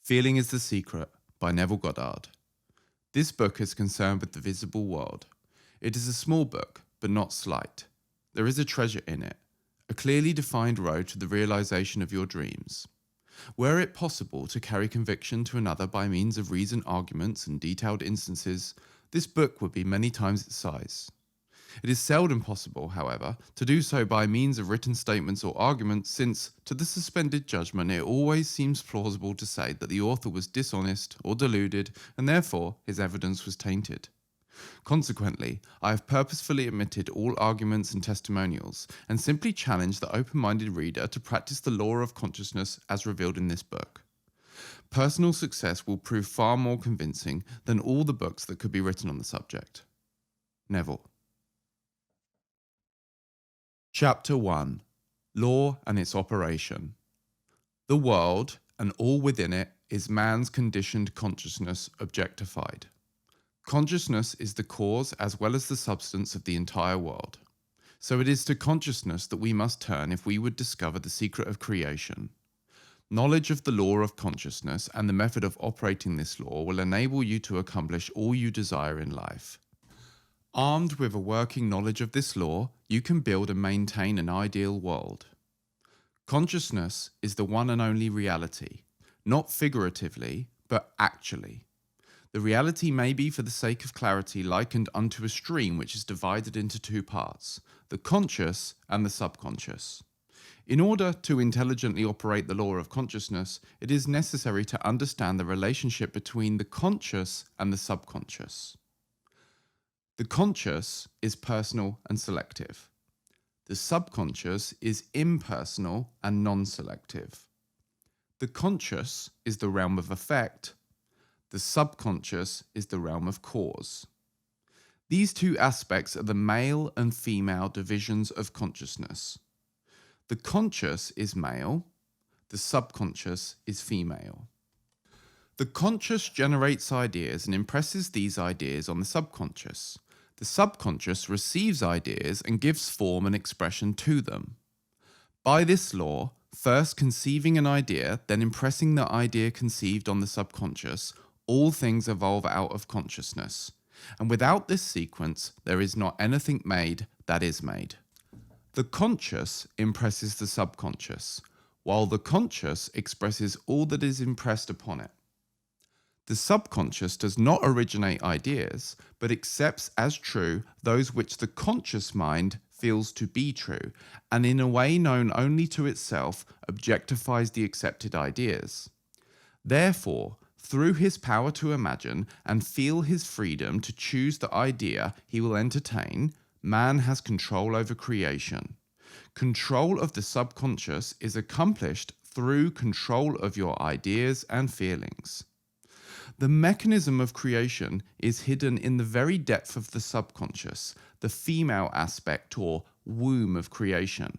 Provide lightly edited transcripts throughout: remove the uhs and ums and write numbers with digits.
Feeling is the Secret by Neville Goddard. This book is concerned with the visible world. It is a small book, but not slight. There is a treasure in it, a clearly defined road to the realization of your dreams. Were it possible to carry conviction to another by means of reasoned arguments and detailed instances, this book would be many times its size. It is seldom possible, however, to do so by means of written statements or arguments, since, to the suspended judgment, it always seems plausible to say that the author was dishonest or deluded, and therefore his evidence was tainted. Consequently, I have purposefully omitted all arguments and testimonials, and simply challenge the open-minded reader to practice the law of consciousness as revealed in this book. Personal success will prove far more convincing than all the books that could be written on the subject. Neville. Chapter 1. Law and its Operation. The world, and all within it, is man's conditioned consciousness objectified. Consciousness is the cause as well as the substance of the entire world. So it is to consciousness that we must turn if we would discover the secret of creation. Knowledge of the law of consciousness and the method of operating this law will enable you to accomplish all you desire in life. Armed with a working knowledge of this law, you can build and maintain an ideal world. Consciousness is the one and only reality, not figuratively, but actually. The reality may be, for the sake of clarity, likened unto a stream which is divided into two parts, the conscious and the subconscious. In order to intelligently operate the law of consciousness, it is necessary to understand the relationship between the conscious and the subconscious. The conscious is personal and selective. The subconscious is impersonal and non-selective. The conscious is the realm of effect. The subconscious is the realm of cause. These two aspects are the male and female divisions of consciousness. The conscious is male. The subconscious is female. The conscious generates ideas and impresses these ideas on the subconscious. The subconscious receives ideas and gives form and expression to them. By this law, first conceiving an idea, then impressing the idea conceived on the subconscious, all things evolve out of consciousness. And without this sequence, there is not anything made that is made. The conscious impresses the subconscious, while the conscious expresses all that is impressed upon it. The subconscious does not originate ideas, but accepts as true those which the conscious mind feels to be true, and in a way known only to itself, objectifies the accepted ideas. Therefore, through his power to imagine and feel his freedom to choose the idea he will entertain, man has control over creation. Control of the subconscious is accomplished through control of your ideas and feelings. The mechanism of creation is hidden in the very depth of the subconscious, the female aspect or womb of creation.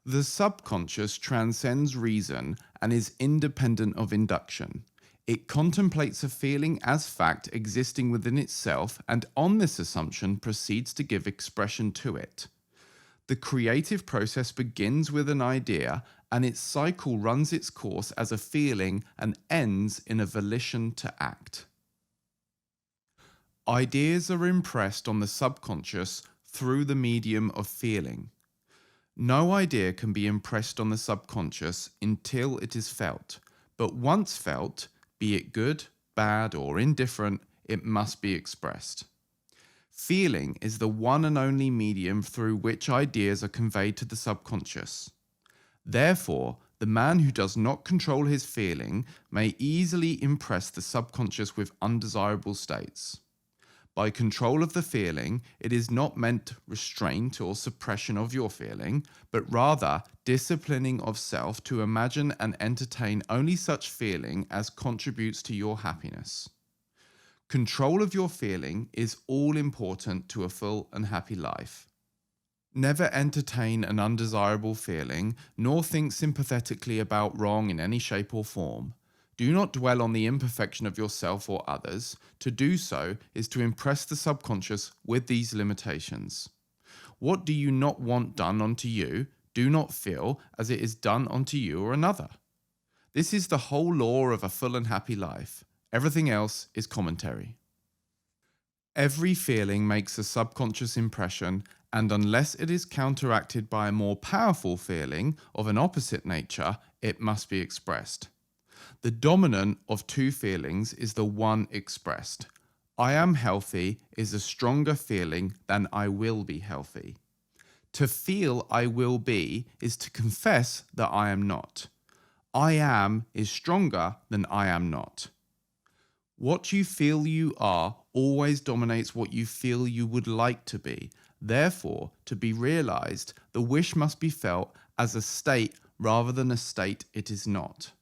The subconscious transcends reason and is independent of induction. It contemplates a feeling as fact existing within itself, and on this assumption proceeds to give expression to it. The creative process begins with an idea, and its cycle runs its course as a feeling and ends in a volition to act. Ideas are impressed on the subconscious through the medium of feeling. No idea can be impressed on the subconscious until it is felt, but once felt, be it good, bad, or indifferent, it must be expressed. Feeling is the one and only medium through which ideas are conveyed to the subconscious. Therefore, the man who does not control his feeling may easily impress the subconscious with undesirable states. By control of the feeling, it is not meant restraint or suppression of your feeling, but rather disciplining of self to imagine and entertain only such feeling as contributes to your happiness. Control of your feeling is all important to a full and happy life. Never entertain an undesirable feeling, nor think sympathetically about wrong in any shape or form. Do not dwell on the imperfection of yourself or others. To do so is to impress the subconscious with these limitations. What do you not want done unto you? Do not feel as it is done unto you or another. This is the whole law of a full and happy life. Everything else is commentary. Every feeling makes a subconscious impression, and unless it is counteracted by a more powerful feeling of an opposite nature, it must be expressed. The dominant of two feelings is the one expressed. I am healthy is a stronger feeling than I will be healthy. To feel I will be is to confess that I am not. I am is stronger than I am not. What you feel you are always dominates what you feel you would like to be. Therefore, to be realized, the wish must be felt as a state rather than a state it is not.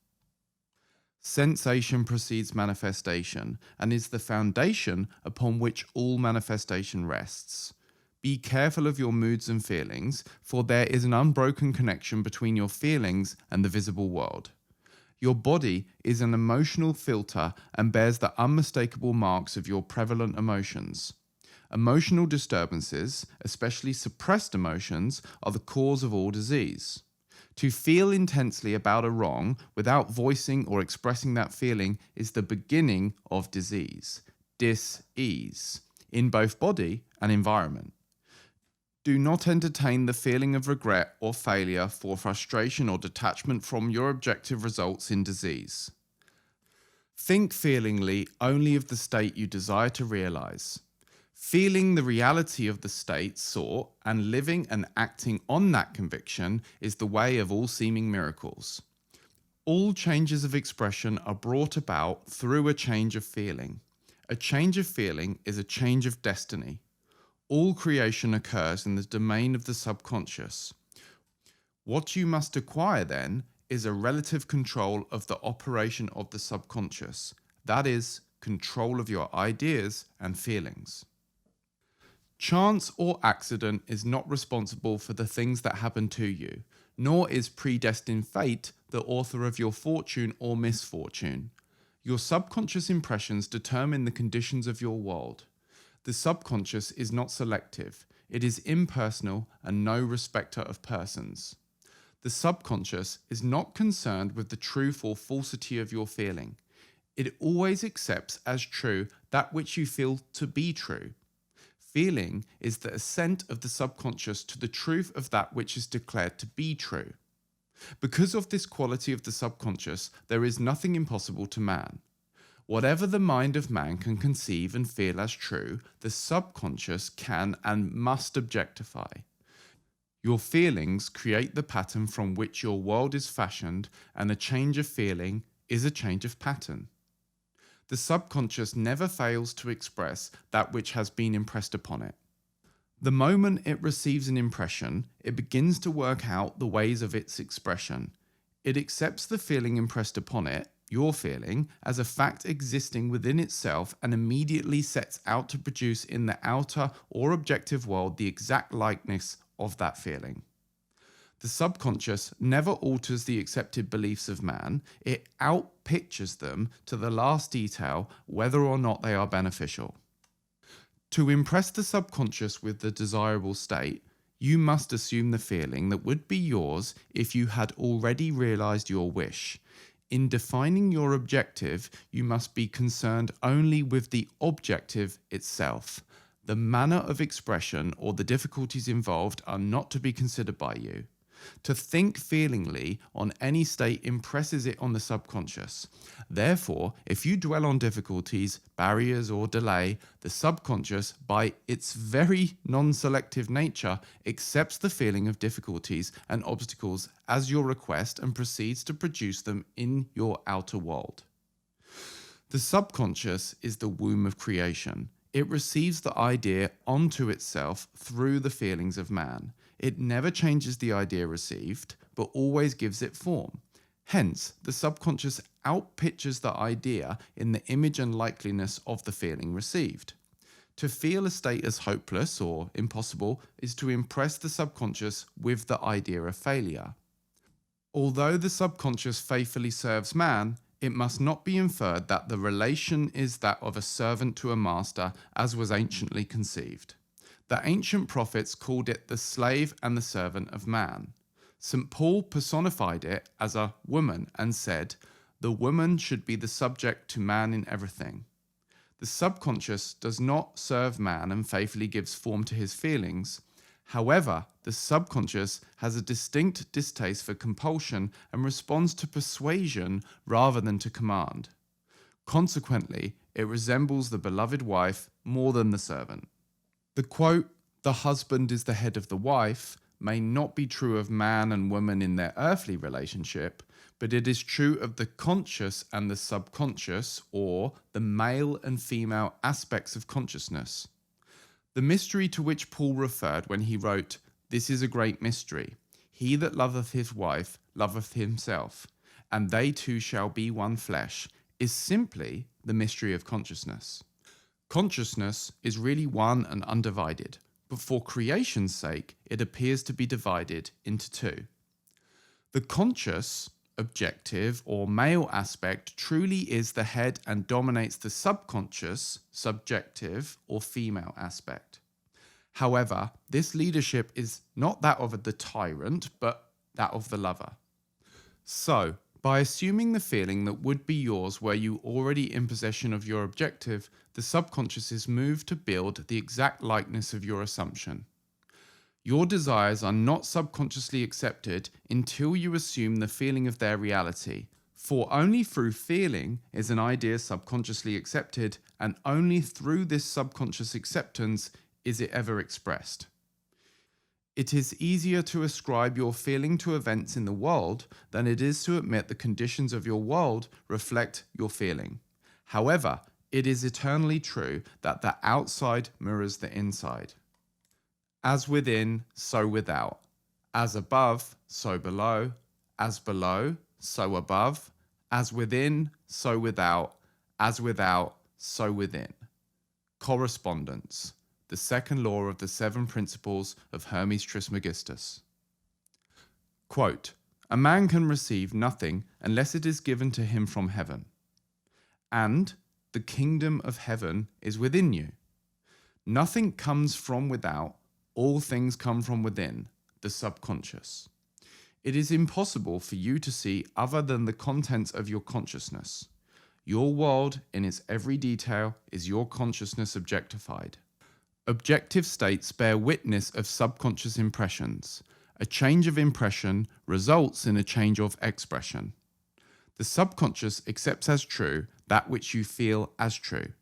Sensation precedes manifestation and is the foundation upon which all manifestation rests. Be careful of your moods and feelings, for there is an unbroken connection between your feelings and the visible world. Your body is an emotional filter and bears the unmistakable marks of your prevalent emotions. Emotional disturbances, especially suppressed emotions, are the cause of all disease. To feel intensely about a wrong without voicing or expressing that feeling is the beginning of disease, dis-ease, in both body and environment. Do not entertain the feeling of regret or failure for frustration or detachment from your objective results in disease. Think feelingly only of the state you desire to realize. Feeling the reality of the state sought and living and acting on that conviction is the way of all seeming miracles. All changes of expression are brought about through a change of feeling. A change of feeling is a change of destiny. All creation occurs in the domain of the subconscious. What you must acquire then is a relative control of the operation of the subconscious, that is, control of your ideas and feelings. Chance or accident is not responsible for the things that happen to you, nor is predestined fate the author of your fortune or misfortune. Your subconscious impressions determine the conditions of your world. The subconscious is not selective. It is impersonal and no respecter of persons. The subconscious is not concerned with the truth or falsity of your feeling. It always accepts as true that which you feel to be true. Feeling is the assent of the subconscious to the truth of that which is declared to be true. Because of this quality of the subconscious, there is nothing impossible to man. Whatever the mind of man can conceive and feel as true, the subconscious can and must objectify. Your feelings create the pattern from which your world is fashioned, and a change of feeling is a change of pattern. The subconscious never fails to express that which has been impressed upon it. The moment it receives an impression, it begins to work out the ways of its expression. It accepts the feeling impressed upon it, your feeling, as a fact existing within itself and immediately sets out to produce in the outer or objective world the exact likeness of that feeling. The subconscious never alters the accepted beliefs of man, it outpictures them to the last detail, whether or not they are beneficial. To impress the subconscious with the desirable state, you must assume the feeling that would be yours if you had already realized your wish. In defining your objective, you must be concerned only with the objective itself. The manner of expression or the difficulties involved are not to be considered by you. To think feelingly on any state impresses it on the subconscious. Therefore, if you dwell on difficulties, barriers, or delay, the subconscious, by its very non-selective nature, accepts the feeling of difficulties and obstacles as your request and proceeds to produce them in your outer world. The subconscious is the womb of creation. It receives the idea onto itself through the feelings of man. It never changes the idea received, but always gives it form. Hence, the subconscious outpictures the idea in the image and likeliness of the feeling received. To feel a state as hopeless or impossible is to impress the subconscious with the idea of failure. Although the subconscious faithfully serves man, it must not be inferred that the relation is that of a servant to a master, as was anciently conceived. The ancient prophets called it the slave and the servant of man. St. Paul personified it as a woman and said, "The woman should be the subject to man in everything." The subconscious does not serve man and faithfully gives form to his feelings. However, the subconscious has a distinct distaste for compulsion and responds to persuasion rather than to command. Consequently, it resembles the beloved wife more than the servant. The quote, "The husband is the head of the wife," may not be true of man and woman in their earthly relationship, but it is true of the conscious and the subconscious, or the male and female aspects of consciousness. The mystery to which Paul referred when he wrote, "This is a great mystery. He that loveth his wife loveth himself, and they two shall be one flesh," is simply the mystery of consciousness. Consciousness is really one and undivided, but for creation's sake, it appears to be divided into two. The conscious, objective, or male aspect truly is the head and dominates the subconscious, subjective, or female aspect. However, this leadership is not that of the tyrant, but that of the lover. So, by assuming the feeling that would be yours were you already in possession of your objective, the subconscious is moved to build the exact likeness of your assumption. Your desires are not subconsciously accepted until you assume the feeling of their reality, for only through feeling is an idea subconsciously accepted, and only through this subconscious acceptance is it ever expressed. It is easier to ascribe your feeling to events in the world than it is to admit the conditions of your world reflect your feeling. However, it is eternally true that the outside mirrors the inside. As within, so without. As above, so below. As below, so above. As within, so without. As without, so within. Correspondence. The second law of the 7 principles of Hermes Trismegistus. Quote, "A man can receive nothing unless it is given to him from heaven. And the kingdom of heaven is within you. Nothing comes from without, all things come from within, the subconscious. It is impossible for you to see other than the contents of your consciousness. Your world in its every detail is your consciousness objectified. Objective states bear witness of subconscious impressions. A change of impression results in a change of expression. The subconscious accepts as true that which you feel as true.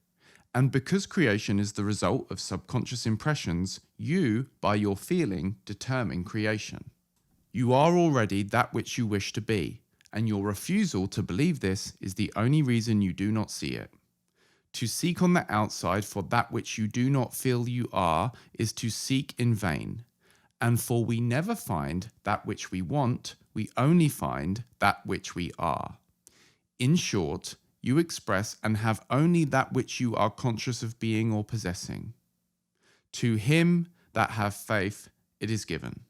And because creation is the result of subconscious impressions, you, by your feeling, determine creation. You are already that which you wish to be, and your refusal to believe this is the only reason you do not see it. To seek on the outside for that which you do not feel you are is to seek in vain. And for we never find that which we want, we only find that which we are. In short, you express and have only that which you are conscious of being or possessing. To him that have faith, it is given."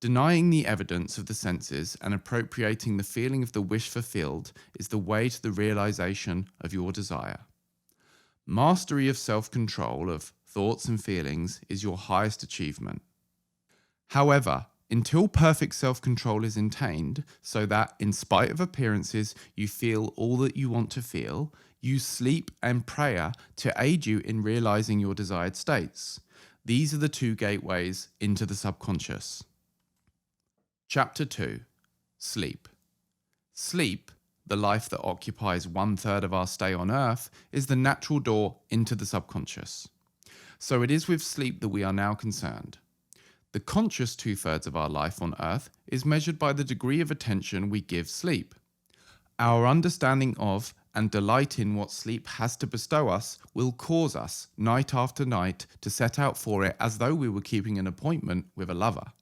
Denying the evidence of the senses and appropriating the feeling of the wish fulfilled is the way to the realization of your desire. Mastery of self-control of thoughts and feelings is your highest achievement. However, until perfect self-control is attained, so that, in spite of appearances, you feel all that you want to feel, use sleep and prayer to aid you in realizing your desired states. These are the 2 gateways into the subconscious. Chapter 2. Sleep. Sleep, the life that occupies 1/3 of our stay on Earth, is the natural door into the subconscious. So it is with sleep that we are now concerned. The conscious 2/3 of our life on Earth is measured by the degree of attention we give sleep. Our understanding of and delight in what sleep has to bestow us will cause us, night after night, to set out for it as though we were keeping an appointment with a lover.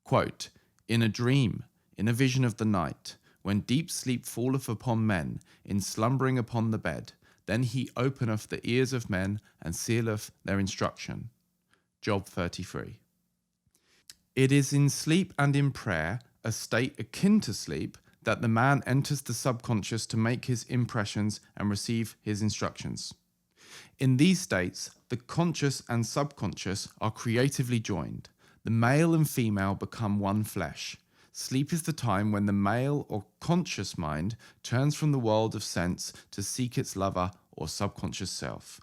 Quote, "In a dream, in a vision of the night, when deep sleep falleth upon men, in slumbering upon the bed, then he openeth the ears of men and sealeth their instruction." Job 33. It is in sleep and in prayer, a state akin to sleep, that the man enters the subconscious to make his impressions and receive his instructions. In these states, the conscious and subconscious are creatively joined. The male and female become one flesh. Sleep is the time when the male or conscious mind turns from the world of sense to seek its lover or subconscious self.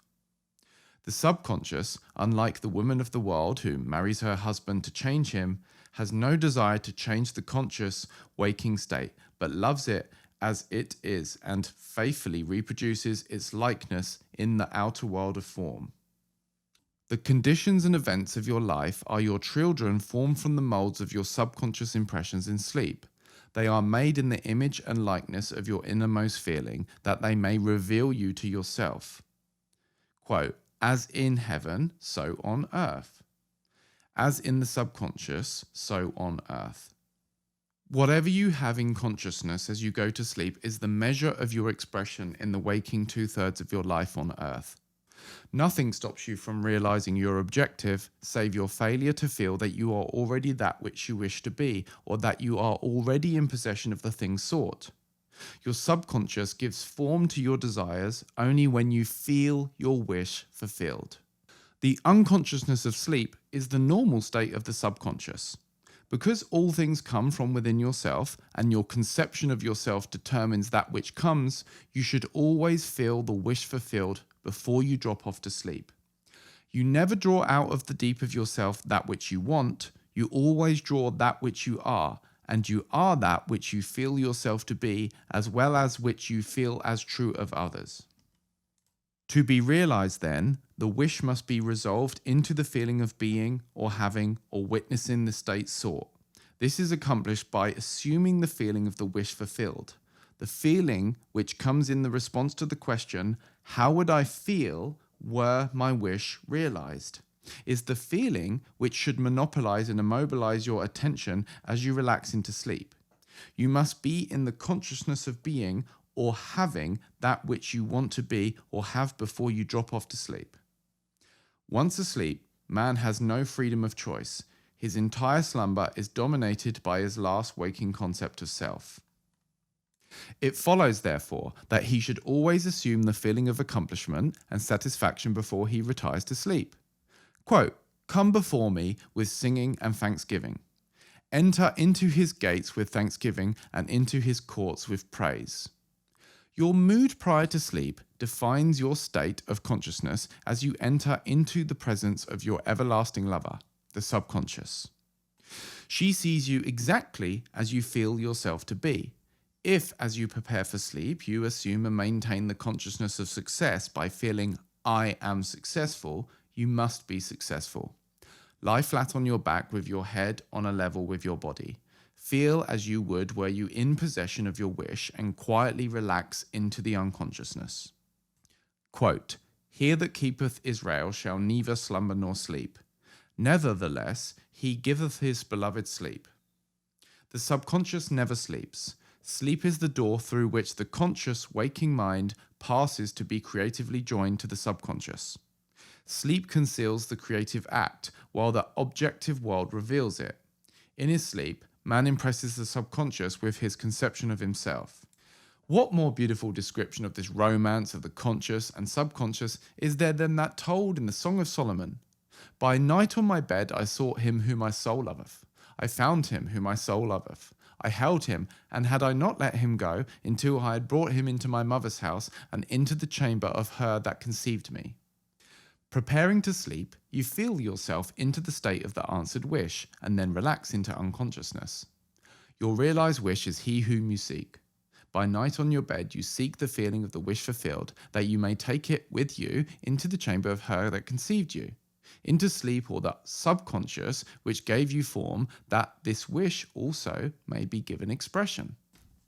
The subconscious, unlike the woman of the world who marries her husband to change him, has no desire to change the conscious, waking state, but loves it as it is and faithfully reproduces its likeness in the outer world of form. The conditions and events of your life are your children formed from the molds of your subconscious impressions in sleep. They are made in the image and likeness of your innermost feeling, that they may reveal you to yourself. Quote, as in heaven, so on earth. As in the subconscious, so on earth. Whatever you have in consciousness as you go to sleep is the measure of your expression in the waking 2/3 of your life on earth. Nothing stops you from realizing your objective, save your failure to feel that you are already that which you wish to be, or that you are already in possession of the thing sought. Your subconscious gives form to your desires only when you feel your wish fulfilled. The unconsciousness of sleep is the normal state of the subconscious. Because all things come from within yourself, and your conception of yourself determines that which comes, you should always feel the wish fulfilled before you drop off to sleep. You never draw out of the deep of yourself that which you want, you always draw that which you are, and you are that which you feel yourself to be, as well as which you feel as true of others. To be realized, then, the wish must be resolved into the feeling of being, or having, or witnessing the state sought. This is accomplished by assuming the feeling of the wish fulfilled. The feeling which comes in the response to the question, how would I feel were my wish realized, is the feeling which should monopolize and immobilize your attention as you relax into sleep. You must be in the consciousness of being or having that which you want to be or have before you drop off to sleep. Once asleep, man has no freedom of choice. His entire slumber is dominated by his last waking concept of self. It follows, therefore, that he should always assume the feeling of accomplishment and satisfaction before he retires to sleep. Quote, come before me with singing and thanksgiving. Enter into his gates with thanksgiving and into his courts with praise. Your mood prior to sleep defines your state of consciousness as you enter into the presence of your everlasting lover, the subconscious. She sees you exactly as you feel yourself to be. If, as you prepare for sleep, you assume and maintain the consciousness of success by feeling, I am successful, you must be successful. Lie flat on your back with your head on a level with your body. Feel as you would were you in possession of your wish and quietly relax into the unconsciousness. Quote, he that keepeth Israel shall neither slumber nor sleep. Nevertheless, he giveth his beloved sleep. The subconscious never sleeps. Sleep is the door through which the conscious waking mind passes to be creatively joined to the subconscious. Sleep conceals the creative act, while the objective world reveals it. In his sleep, man impresses the subconscious with his conception of himself. What more beautiful description of this romance of the conscious and subconscious is there than that told in the Song of Solomon? By night on my bed I sought him whom my soul loveth. I found him whom my soul loveth. I held him, and had I not let him go, until I had brought him into my mother's house, and into the chamber of her that conceived me. Preparing to sleep, you feel yourself into the state of the answered wish, and then relax into unconsciousness. Your realized wish is he whom you seek. By night on your bed, you seek the feeling of the wish fulfilled, that you may take it with you into the chamber of her that conceived you. Into sleep, or the subconscious which gave you form, that this wish also may be given expression.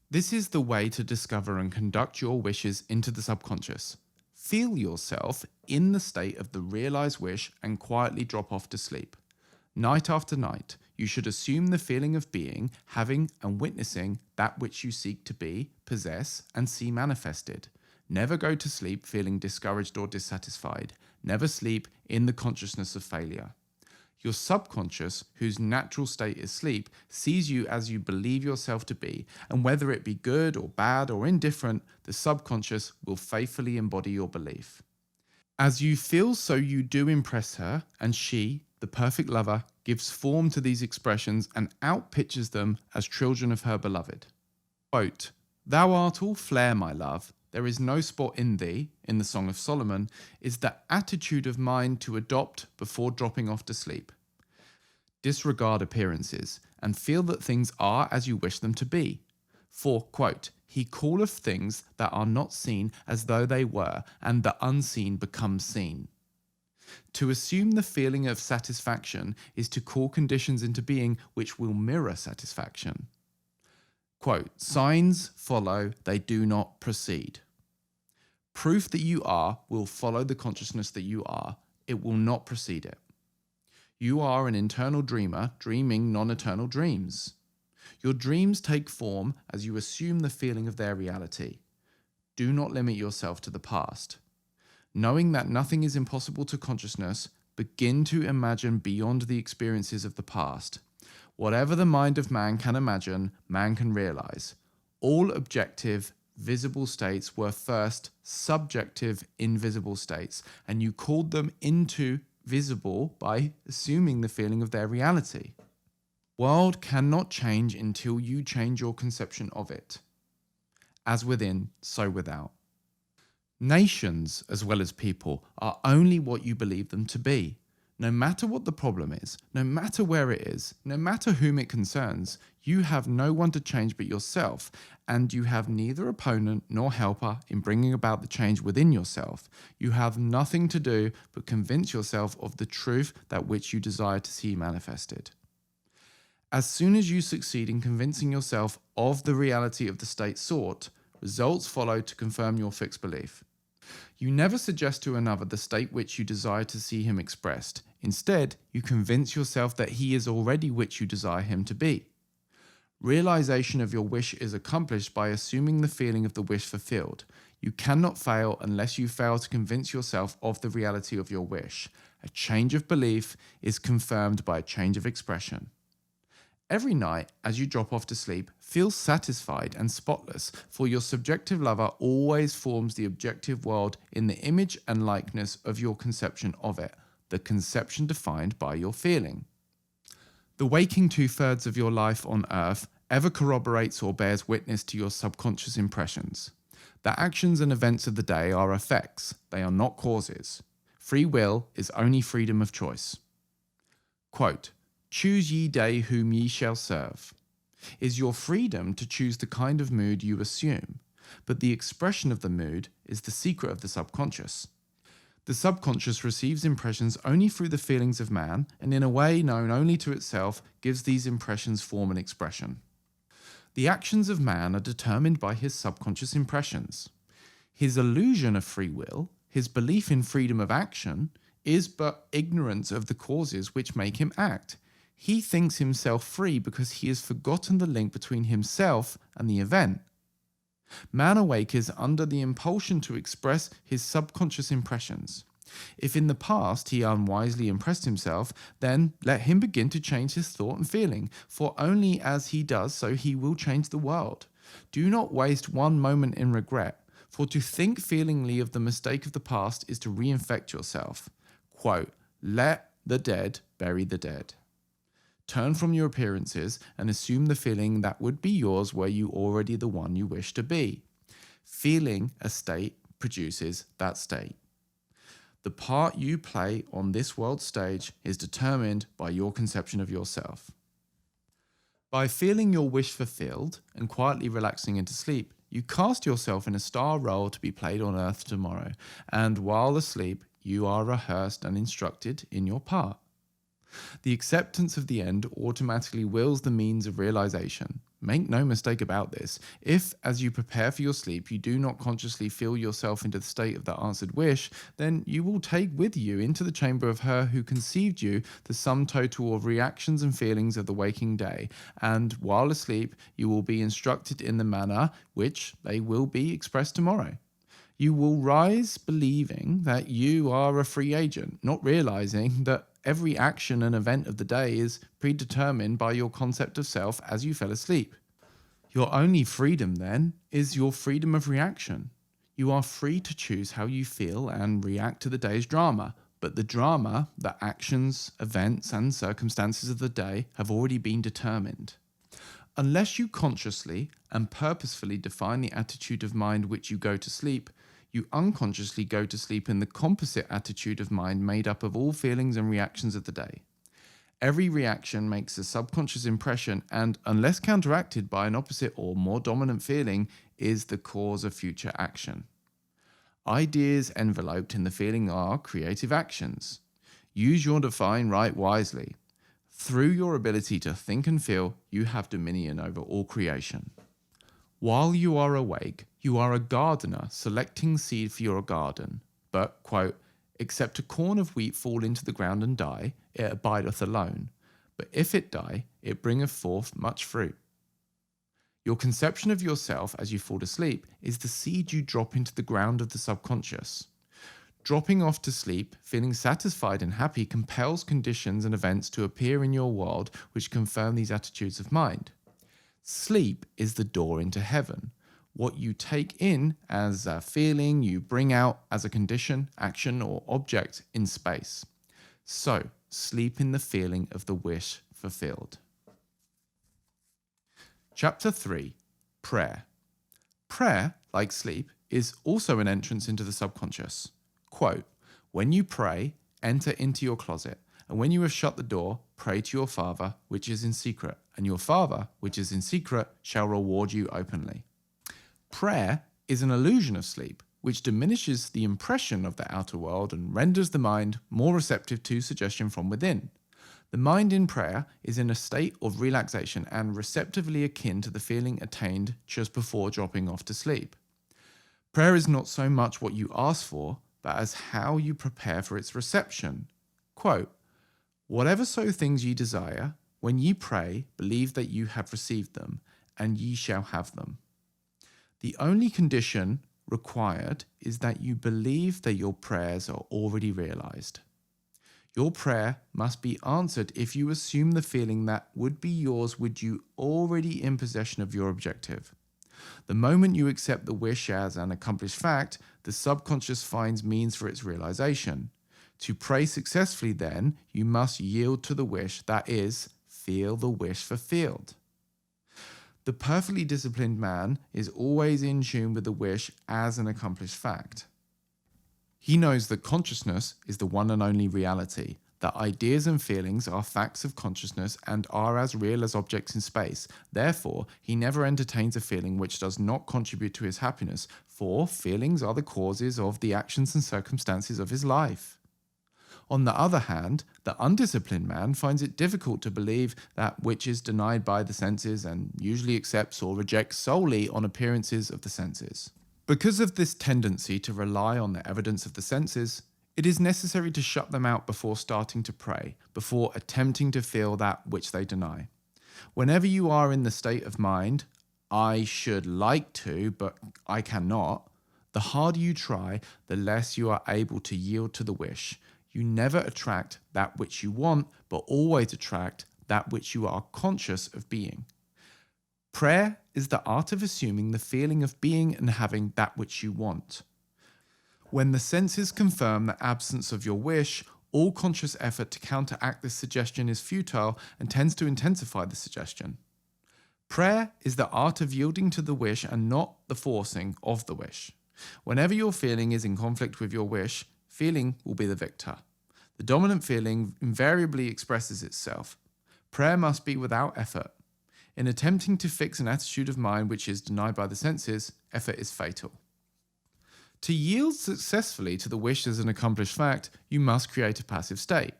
This is the way to discover and conduct your wishes into the subconscious. Feel yourself in the state of the realized wish and quietly drop off to sleep. Night after night, you should assume the feeling of being, having, and witnessing that which you seek to be, possess, and see manifested. Never go to sleep feeling discouraged or dissatisfied. Never sleep in the consciousness of failure. Your subconscious, whose natural state is sleep, sees you as you believe yourself to be, and whether it be good or bad or indifferent, the subconscious will faithfully embody your belief. As you feel, so you do impress her, and she, the the perfect lover, gives form to these expressions and outpitches them as children of her beloved. Quote, "Thou art all flare, my love. There is no spot in thee," in the Song of Solomon, is the attitude of mind to adopt before dropping off to sleep. Disregard appearances and feel that things are as you wish them to be. For, quote, "He calleth things that are not seen as though they were, and the unseen becomes seen." To assume the feeling of satisfaction is to call conditions into being which will mirror satisfaction. Quote, "Signs follow, they do not precede." Proof that you are will follow the consciousness that you are. It will not precede it. You are an internal dreamer dreaming non-eternal dreams. Your dreams take form as you assume the feeling of their reality. Do not limit yourself to the past. Knowing that nothing is impossible to consciousness, begin to imagine beyond the experiences of the past. Whatever the mind of man can imagine, man can realize. All objective, visible states were first subjective, invisible states, and you called them into visible by assuming the feeling of their reality. World cannot change until you change your conception of it. As within, so without. Nations, as well as people, are only what you believe them to be. No matter what the problem is, no matter where it is, no matter whom it concerns, you have no one to change but yourself, and you have neither opponent nor helper in bringing about the change within yourself. You have nothing to do but convince yourself of the truth that which you desire to see manifested. As soon as you succeed in convincing yourself of the reality of the state sought, results follow to confirm your fixed belief. You never suggest to another the state which you desire to see him expressed. Instead, you convince yourself that he is already which you desire him to be. Realization of your wish is accomplished by assuming the feeling of the wish fulfilled. You cannot fail unless you fail to convince yourself of the reality of your wish. A change of belief is confirmed by a change of expression. Every night, as you drop off to sleep, feel satisfied and spotless, for your subjective lover always forms the objective world in the image and likeness of your conception of it, the conception defined by your feeling. The waking 2/3 of your life on earth ever corroborates or bears witness to your subconscious impressions. The actions and events of the day are effects, they are not causes. Free will is only freedom of choice. Quote, "Choose ye day whom ye shall serve," is your freedom to choose the kind of mood you assume, but the expression of the mood is the secret of the subconscious. The subconscious receives impressions only through the feelings of man, and in a way known only to itself, gives these impressions form and expression. The actions of man are determined by his subconscious impressions. His illusion of free will, his belief in freedom of action, is but ignorance of the causes which make him act. He thinks himself free because he has forgotten the link between himself and the event. Man awake is under the impulsion to express his subconscious impressions. If in the past he unwisely impressed himself, then let him begin to change his thought and feeling, for only as he does so he will change the world. Do not waste one moment in regret, for to think feelingly of the mistake of the past is to reinfect yourself. Quote, "Let the dead bury the dead." Turn from your appearances and assume the feeling that would be yours were you already the one you wish to be. Feeling a state produces that state. The part you play on this world stage is determined by your conception of yourself. By feeling your wish fulfilled and quietly relaxing into sleep, you cast yourself in a star role to be played on earth tomorrow, and while asleep, you are rehearsed and instructed in your part. The acceptance of the end automatically wills the means of realization. Make no mistake about this. If, as you prepare for your sleep, you do not consciously feel yourself into the state of that answered wish, then you will take with you into the chamber of her who conceived you the sum total of reactions and feelings of the waking day, and while asleep, you will be instructed in the manner which they will be expressed tomorrow. You will rise believing that you are a free agent, not realizing that every action and event of the day is predetermined by your concept of self as you fell asleep. Your only freedom, then, is your freedom of reaction. You are free to choose how you feel and react to the day's drama, but the drama, the actions, events, and circumstances of the day have already been determined. Unless you consciously and purposefully define the attitude of mind which you go to sleep, you unconsciously go to sleep in the composite attitude of mind made up of all feelings and reactions of the day. Every reaction makes a subconscious impression and, unless counteracted by an opposite or more dominant feeling, is the cause of future action. Ideas enveloped in the feeling are creative actions. Use your define right wisely. Through your ability to think and feel, you have dominion over all creation. While you are awake, you are a gardener selecting seed for your garden. But, quote, except a corn of wheat fall into the ground and die, it abideth alone. But if it die, it bringeth forth much fruit. Your conception of yourself as you fall asleep is the seed you drop into the ground of the subconscious. Dropping off to sleep, feeling satisfied and happy, compels conditions and events to appear in your world which confirm these attitudes of mind. Sleep is the door into heaven. What you take in as a feeling, you bring out as a condition, action, or object in space. So, sleep in the feeling of the wish fulfilled. Chapter 3. Prayer. Prayer, like sleep, is also an entrance into the subconscious. Quote, when you pray, enter into your closet, and when you have shut the door, pray to your Father, which is in secret, and your Father, which is in secret, shall reward you openly. Prayer is an illusion of sleep, which diminishes the impression of the outer world and renders the mind more receptive to suggestion from within. The mind in prayer is in a state of relaxation and receptively akin to the feeling attained just before dropping off to sleep. Prayer is not so much what you ask for, but as how you prepare for its reception. Quote, whatever so things ye desire, when ye pray, believe that you have received them, and ye shall have them. The only condition required is that you believe that your prayers are already realized. Your prayer must be answered if you assume the feeling that would be yours were you already in possession of your objective. The moment you accept the wish as an accomplished fact, the subconscious finds means for its realization. To pray successfully, then, you must yield to the wish, that is, feel the wish fulfilled. The perfectly disciplined man is always in tune with the wish as an accomplished fact. He knows that consciousness is the one and only reality, that ideas and feelings are facts of consciousness and are as real as objects in space. Therefore, he never entertains a feeling which does not contribute to his happiness, for feelings are the causes of the actions and circumstances of his life. On the other hand, the undisciplined man finds it difficult to believe that which is denied by the senses and usually accepts or rejects solely on appearances of the senses. Because of this tendency to rely on the evidence of the senses, it is necessary to shut them out before starting to pray, before attempting to feel that which they deny. Whenever you are in the state of mind, I should like to, but I cannot, the harder you try, the less you are able to yield to the wish. You never attract that which you want, but always attract that which you are conscious of being. Prayer is the art of assuming the feeling of being and having that which you want. When the senses confirm the absence of your wish, all conscious effort to counteract this suggestion is futile and tends to intensify the suggestion. Prayer is the art of yielding to the wish and not the forcing of the wish. Whenever your feeling is in conflict with your wish, feeling will be the victor. The dominant feeling invariably expresses itself. Prayer must be without effort. In attempting to fix an attitude of mind which is denied by the senses, effort is fatal. To yield successfully to the wish as an accomplished fact, you must create a passive state,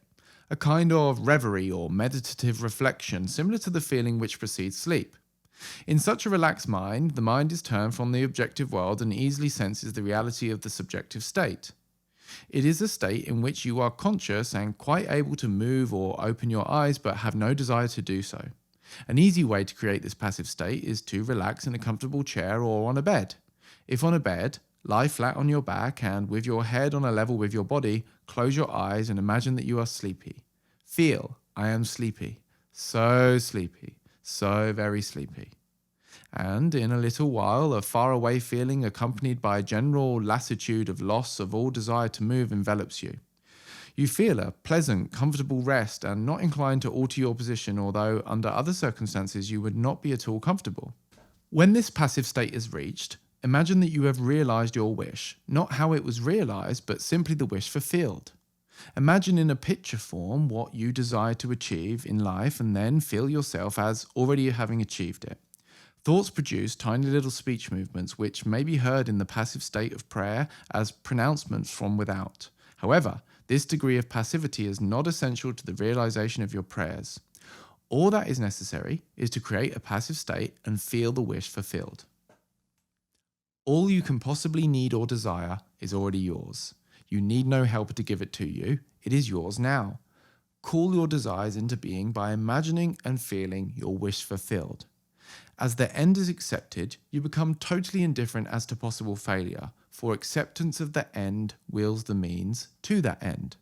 a kind of reverie or meditative reflection similar to the feeling which precedes sleep. In such a relaxed mind, the mind is turned from the objective world and easily senses the reality of the subjective state. It is a state in which you are conscious and quite able to move or open your eyes but have no desire to do so. An easy way to create this passive state is to relax in a comfortable chair or on a bed. If on a bed, lie flat on your back and with your head on a level with your body, close your eyes and imagine that you are sleepy. Feel, I am sleepy, so very sleepy. And in a little while, a faraway feeling accompanied by a general lassitude of loss of all desire to move envelops you. You feel a pleasant, comfortable rest and not inclined to alter your position, although under other circumstances you would not be at all comfortable. When this passive state is reached, imagine that you have realized your wish, not how it was realized, but simply the wish fulfilled. Imagine in a picture form what you desire to achieve in life and then feel yourself as already having achieved it. Thoughts produce tiny little speech movements which may be heard in the passive state of prayer as pronouncements from without. However, this degree of passivity is not essential to the realization of your prayers. All that is necessary is to create a passive state and feel the wish fulfilled. All you can possibly need or desire is already yours. You need no helper to give it to you. It is yours now. Call your desires into being by imagining and feeling your wish fulfilled. As the end is accepted, you become totally indifferent as to possible failure, for acceptance of the end wills the means to that end.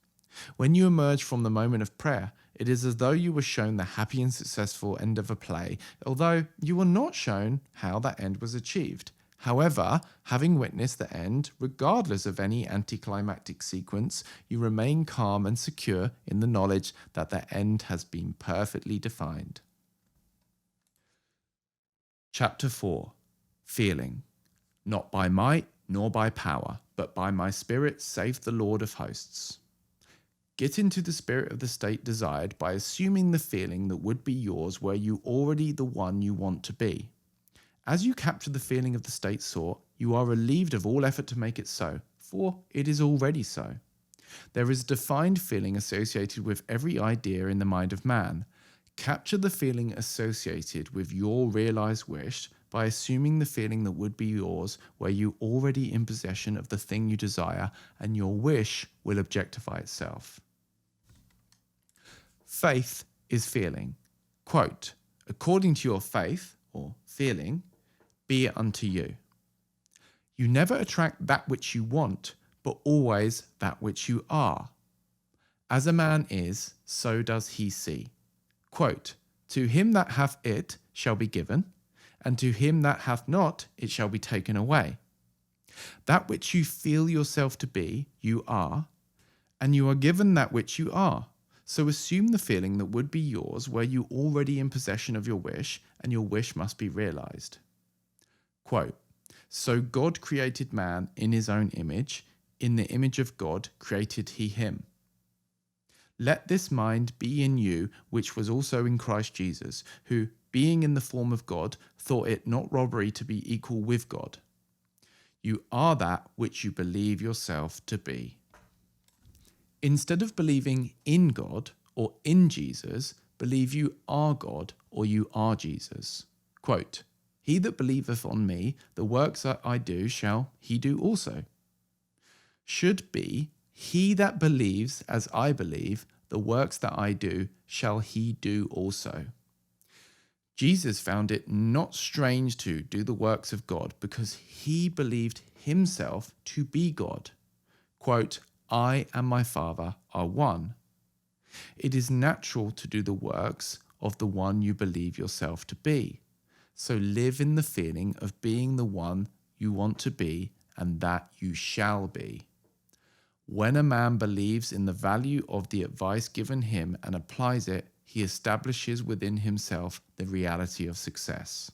When you emerge from the moment of prayer, it is as though you were shown the happy and successful end of a play, although you were not shown how that end was achieved. However, having witnessed the end, regardless of any anticlimactic sequence, you remain calm and secure in the knowledge that the end has been perfectly defined. Chapter 4. Feeling. Not by might nor by power, but by my spirit, saith the Lord of hosts. Get into the spirit of the state desired by assuming the feeling that would be yours were you already the one you want to be. As you capture the feeling of the state sought, you are relieved of all effort to make it so, for it is already so. There is a defined feeling associated with every idea in the mind of man. Capture the feeling associated with your realized wish by assuming the feeling that would be yours were you already in possession of the thing you desire, and your wish will objectify itself. Faith is feeling. Quote, according to your faith, or feeling, be it unto you. You never attract that which you want, but always that which you are. As a man is, so does he see. Quote, to him that hath it shall be given, and to him that hath not it shall be taken away. That which you feel yourself to be, you are, and you are given that which you are. So assume the feeling that would be yours were you already in possession of your wish, and your wish must be realized. Quote, so God created man in his own image, in the image of God created he him. Let this mind be in you, which was also in Christ Jesus, who, being in the form of God, thought it not robbery to be equal with God. You are that which you believe yourself to be. Instead of believing in God or in Jesus, believe you are God or you are Jesus. Quote, he that believeth on me, the works that I do shall he do also. Should be, he that believes as I believe, the works that I do shall he do also. Jesus found it not strange to do the works of God because he believed himself to be God. Quote, I and my Father are one. It is natural to do the works of the one you believe yourself to be. So live in the feeling of being the one you want to be and that you shall be. When a man believes in the value of the advice given him and applies it, he establishes within himself the reality of success.